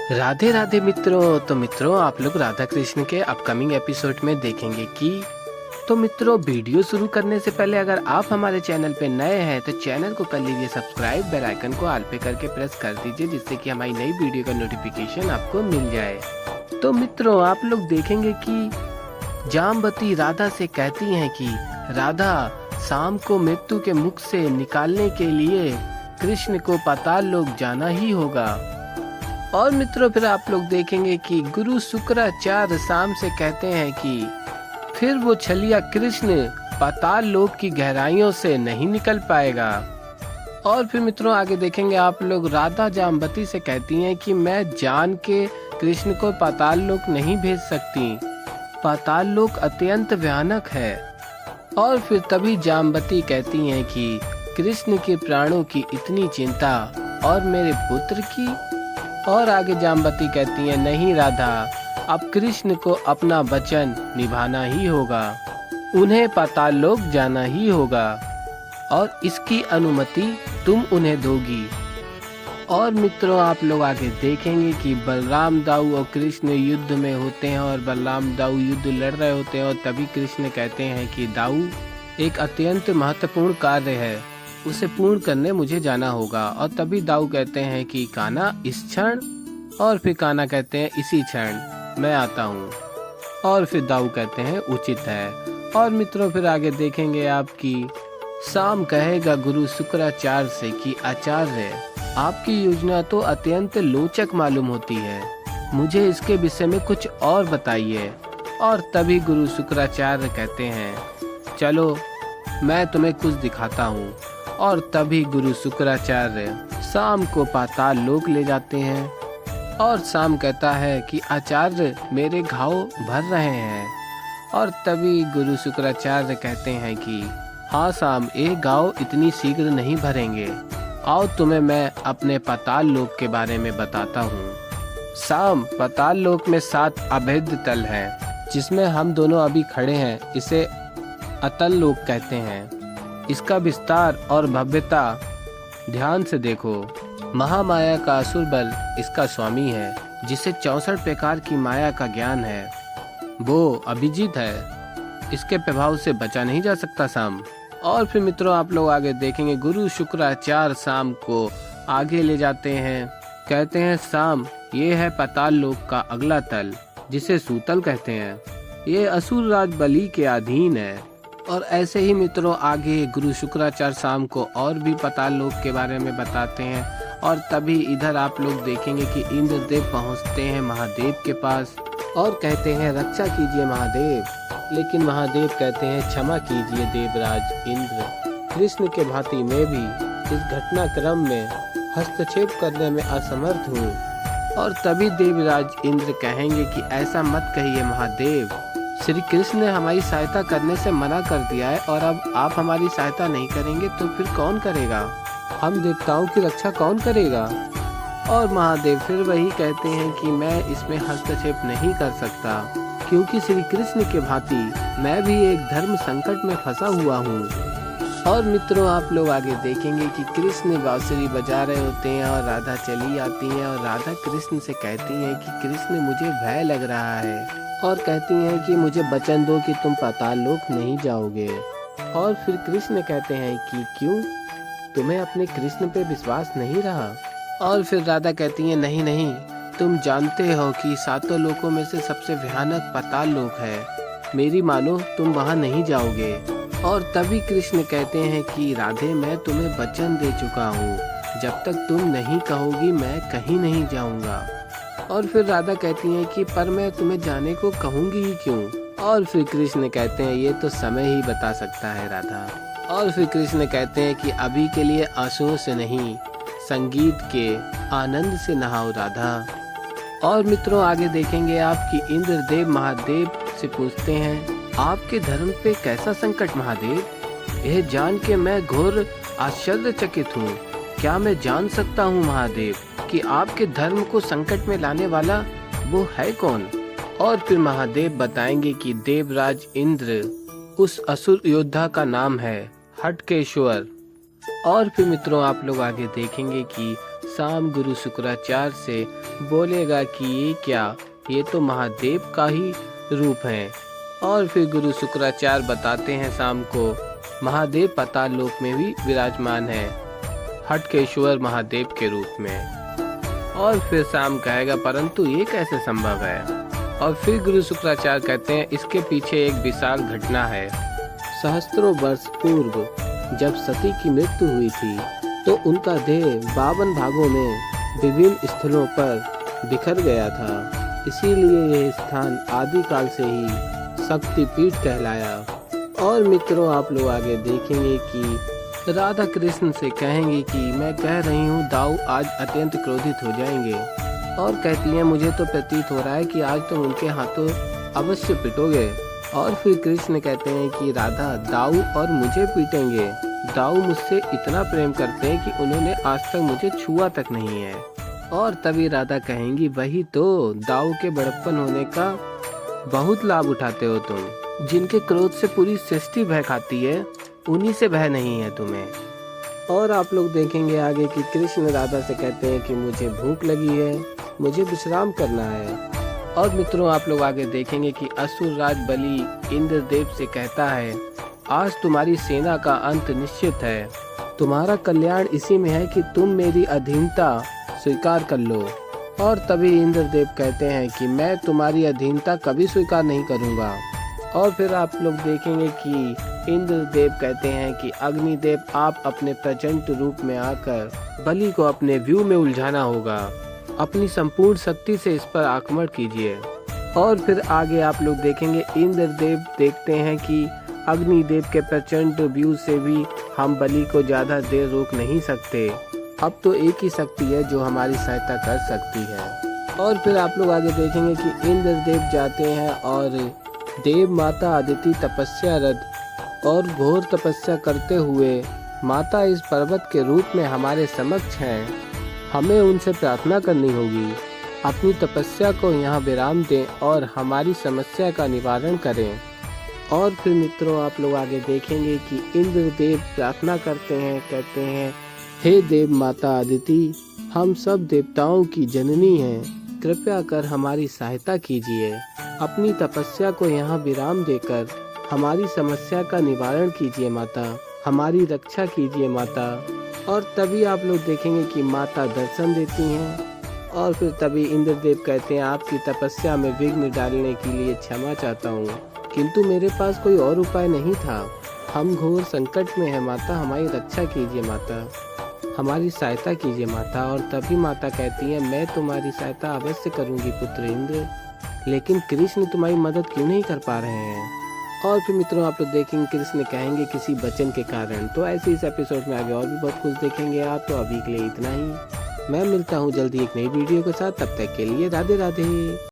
राधे राधे मित्रों। तो मित्रों, आप लोग राधा कृष्ण के अपकमिंग एपिसोड में देखेंगे कि मित्रों, वीडियो शुरू करने से पहले अगर आप हमारे चैनल पे नए हैं तो चैनल को कर लीजिए सब्सक्राइब, बेल आइकन को ऑल पे करके प्रेस कर दीजिए, जिससे कि हमारी नई वीडियो का नोटिफिकेशन आपको मिल जाए। तो मित्रों, आप लोग देखेंगे कि जाम्बती राधा से कहती हैं कि राधा, शाम को मृत्यु के मुख से निकालने के लिए कृष्ण को पाताल लोक जाना ही होगा। और मित्रों, फिर आप लोग देखेंगे कि गुरु शुक्राचार्य शाम से कहते हैं कि फिर वो छलिया कृष्ण पाताल लोक की गहराइयों से नहीं निकल पाएगा। और फिर मित्रों, आगे देखेंगे आप लोग, राधा जाम्बती से कहती हैं कि मैं जान के कृष्ण को पाताल लोक नहीं भेज सकती, पाताल लोक अत्यंत भयानक है। और फिर तभी जाम्बती कहती हैं कि कृष्ण के प्राणों की इतनी चिंता और मेरे पुत्र की। और आगे जाम्बती कहती हैं, नहीं राधा, अब कृष्ण को अपना वचन निभाना ही होगा, उन्हें पाताल लोक जाना ही होगा और इसकी अनुमति तुम उन्हें दोगी। और मित्रों, आप लोग आगे देखेंगे कि बलराम दाऊ और कृष्ण युद्ध में होते हैं और बलराम दाऊ युद्ध लड़ रहे होते हैं। और तभी कृष्ण कहते हैं कि दाऊ, एक अत्यंत महत्वपूर्ण कार्य है, उसे पूर्ण करने मुझे जाना होगा। और तभी दाऊ कहते हैं कि कान्हा, इस क्षण। और फिर कान्हा कहते हैं, इसी क्षण मैं आता हूँ। और फिर दाऊ कहते हैं, उचित है। और मित्रों, फिर आगे देखेंगे आपकी शाम कहेगा गुरु शुक्राचार्य से कि आचार्य, आपकी योजना तो अत्यंत लोचक मालूम होती है, मुझे इसके विषय में कुछ और बताइए। और तभी गुरु शुक्राचार्य कहते हैं, चलो मैं तुम्हें कुछ दिखाता हूँ। और तभी गुरु शुक्राचार्य शाम को पाताल लोक ले जाते हैं। और शाम कहता है कि आचार्य, मेरे घाव भर रहे हैं। और तभी गुरु शुक्राचार्य कहते हैं कि हाँ शाम, एक घाव इतनी शीघ्र नहीं भरेंगे, आओ तुम्हें मैं अपने पाताल लोक के बारे में बताता हूँ। शाम, पाताल लोक में 7 अभेद्य तल हैं, जिसमें हम दोनों अभी खड़े हैं, इसे अतल लोक कहते हैं। इसका विस्तार और भव्यता ध्यान से देखो। महामाया का असुर बल इसका स्वामी है, जिसे 64 प्रकार की माया का ज्ञान है, वो अभिजीत है, इसके प्रभाव से बचा नहीं जा सकता शाम। और फिर मित्रों, आप लोग आगे देखेंगे गुरु शुक्राचार्य शाम को आगे ले जाते हैं, कहते हैं शाम, ये है पाताल लोक का अगला तल, जिसे सूतल कहते हैं, ये असुर राज बलि के अधीन है। और ऐसे ही मित्रों, आगे गुरु शुक्राचार्य शाम को और भी पाताल लोक के बारे में बताते हैं। और तभी इधर आप लोग देखेंगे कि इंद्रदेव पहुंचते हैं महादेव के पास और कहते हैं, रक्षा कीजिए महादेव। लेकिन महादेव कहते हैं, क्षमा कीजिए देवराज इंद्र, कृष्ण के भांति मैं भी इस घटनाक्रम में हस्तक्षेप करने में असमर्थ हूँ। और तभी देवराज इंद्र कहेंगे कि ऐसा मत कहिए महादेव, श्री कृष्ण ने हमारी सहायता करने से मना कर दिया है, और अब आप हमारी सहायता नहीं करेंगे तो फिर कौन करेगा, हम देवताओं की रक्षा कौन करेगा। और महादेव फिर वही कहते हैं कि मैं इसमें हस्तक्षेप नहीं कर सकता, क्योंकि श्री कृष्ण के भांति मैं भी एक धर्म संकट में फंसा हुआ हूँ। और मित्रों, आप लोग आगे देखेंगे कि कृष्ण बांसुरी बजा रहे होते हैं और राधा चली आती हैं। और राधा कृष्ण से कहती हैं कि कृष्ण, मुझे भय लग रहा है, और कहती हैं कि मुझे वचन दो कि तुम पाताल लोक नहीं जाओगे। और फिर कृष्ण कहते हैं कि क्यों, तुम्हें अपने कृष्ण पे विश्वास नहीं रहा। और फिर राधा कहती है, नहीं नहीं, तुम जानते हो कि 7 लोकों में से सबसे भयानक पाताल लोक है, मेरी मानो, तुम वहाँ नहीं जाओगे। और तभी कृष्ण कहते हैं कि राधे, मैं तुम्हें वचन दे चुका हूँ, जब तक तुम नहीं कहोगी मैं कहीं नहीं जाऊँगा। और फिर राधा कहती हैं कि पर मैं तुम्हें जाने को कहूँगी ही क्यों। और फिर कृष्ण कहते हैं, ये तो समय ही बता सकता है राधा। और फिर कृष्ण कहते हैं कि अभी के लिए आंसुओं से नहीं, संगीत के आनंद से नहाओ राधा। और मित्रों, आगे देखेंगे आप कि इंद्रदेव महादेव से पूछते हैं, आपके धर्म पे कैसा संकट महादेव, यह जान के मैं घोर आश्चर्यचकित हूँ। क्या मैं जान सकता हूँ महादेव कि आपके धर्म को संकट में लाने वाला वो है कौन। और फिर महादेव बताएंगे कि देवराज इंद्र, उस असुर योद्धा का नाम है हटकेश्वर। और फिर मित्रों, आप लोग आगे देखेंगे कि शाम गुरु शुक्राचार्य से बोलेगा कि ये क्या, ये तो महादेव का ही रूप है। और फिर गुरु शुक्राचार्य बताते हैं शाम को महादेव पाताल लोक में भी विराजमान है, हटकेश्वर महादेव के रूप में। और फिर शाम कहेगा परंतु ये कैसे संभव है। और फिर गुरु शुक्राचार्य कहते हैं इसके पीछे एक विशाल घटना है। सहस्त्रों वर्ष पूर्व जब सती की मृत्यु हुई थी तो उनका देह 52 भागों में विभिन्न स्थलों पर बिखर गया था। इसीलिए यह स्थान आदिकाल से ही शक्तिपीठ कहलाया। और मित्रों आप लोग आगे देखेंगे कि राधा कृष्ण से कहेंगे कि मैं कह रही हूँ दाऊ आज अत्यंत क्रोधित हो जाएंगे। और कहती हैं मुझे तो प्रतीत हो रहा है कि आज तुम उनके हाथों अवश्य पिटोगे। और फिर कृष्ण कहते हैं कि राधा दाऊ और मुझे पीटेंगे, दाऊ मुझसे इतना प्रेम करते हैं कि उन्होंने आज तक मुझे छुआ तक नहीं है। और तभी राधा कहेंगी वही तो, दाऊ के बड़प्पन होने का बहुत लाभ उठाते हो तुम, जिनके क्रोध से पूरी सृष्टि भय खाती है उन्हीं से भय नहीं है तुम्हें। और आप लोग देखेंगे आगे कि कृष्ण राधा से कहते हैं कि मुझे भूख लगी है, मुझे विश्राम करना है। और मित्रों आप लोग आगे देखेंगे कि असुर राज बलि इंद्रदेव से कहता है आज तुम्हारी सेना का अंत निश्चित है, तुम्हारा कल्याण इसी में है कि तुम मेरी अधीनता स्वीकार कर लो। और तभी इंद्रदेव कहते हैं कि मैं तुम्हारी अधीनता कभी स्वीकार नहीं करूँगा। और फिर आप लोग देखेंगे कि इंद्रदेव कहते हैं कि अग्निदेव आप अपने प्रचंड रूप में आकर बलि को अपने व्यू में उलझाना होगा, अपनी संपूर्ण शक्ति से इस पर आक्रमण कीजिए। और फिर आगे आप लोग देखेंगे इंद्रदेव देखते हैं कि अग्निदेव के प्रचंड व्यू से भी हम बलि को ज़्यादा देर रोक नहीं सकते, अब तो एक ही शक्ति है जो हमारी सहायता कर सकती है। और फिर आप लोग आगे देखेंगे कि इंद्रदेव जाते हैं और देव माता अदिति तपस्यारत और घोर तपस्या करते हुए माता इस पर्वत के रूप में हमारे समक्ष हैं, हमें उनसे प्रार्थना करनी होगी, अपनी तपस्या को यहाँ विराम दें और हमारी समस्या का निवारण करें। और फिर मित्रों आप लोग आगे देखेंगे कि इंद्रदेव प्रार्थना करते हैं, कहते हैं हे देव माता अदिति, हम सब देवताओं की जननी हैं, कृपया कर हमारी सहायता कीजिए, अपनी तपस्या को यहाँ विराम देकर हमारी समस्या का निवारण कीजिए माता, हमारी रक्षा कीजिए माता। और तभी आप लोग देखेंगे कि माता दर्शन देती हैं। और फिर तभी इंद्रदेव कहते हैं आपकी तपस्या में विघ्न डालने के लिए क्षमा चाहता हूँ, किंतु मेरे पास कोई और उपाय नहीं था, हम घोर संकट में हैं माता, हमारी रक्षा कीजिए माता, हमारी सहायता कीजिए माता। और तभी माता कहती है मैं तुम्हारी सहायता अवश्य करूँगी पुत्र इंद्र, लेकिन कृष्ण तुम्हारी मदद क्यों नहीं कर पा रहे हैं। और फिर मित्रों आप लोग देखेंगे कृष्ण कहेंगे किसी वचन के कारण। तो ऐसे इस एपिसोड में आगे और भी बहुत कुछ देखेंगे आप। तो अभी के लिए इतना ही, मैं मिलता हूँ जल्दी एक नई वीडियो के साथ, तब तक के लिए राधे राधे।